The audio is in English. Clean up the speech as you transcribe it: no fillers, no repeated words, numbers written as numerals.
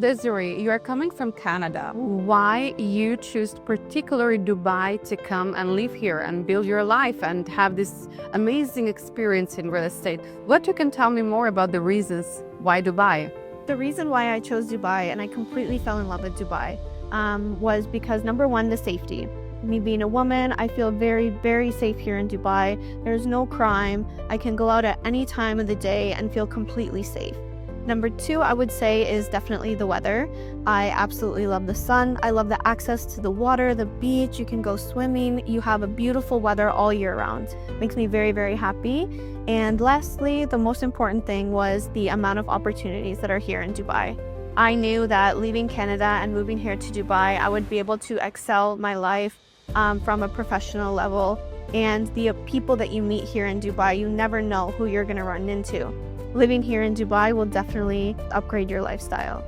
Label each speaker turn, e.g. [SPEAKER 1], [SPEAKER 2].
[SPEAKER 1] Desiree, you are coming from Canada. Why you choose particularly Dubai to come and live here and build your life and have this amazing experience in real estate? What you can tell me more about the reasons why Dubai?
[SPEAKER 2] The reason why I chose Dubai and I completely fell in love with Dubai was because number one, the safety. Me being a woman, I feel very, very safe here in Dubai. There's no crime. I can go out at any time of the day and feel completely safe. Number two, I would say, is definitely the weather. I absolutely love the sun. I love the access to the water, the beach. You can go swimming. You have a beautiful weather all year round. Makes me very, very happy. And lastly, the most important thing was the amount of opportunities that are here in Dubai. I knew that leaving Canada and moving here to Dubai, I would be able to excel my life from a professional level. And the people that you meet here in Dubai, you never know who you're going to run into. Living here in Dubai will definitely upgrade your lifestyle.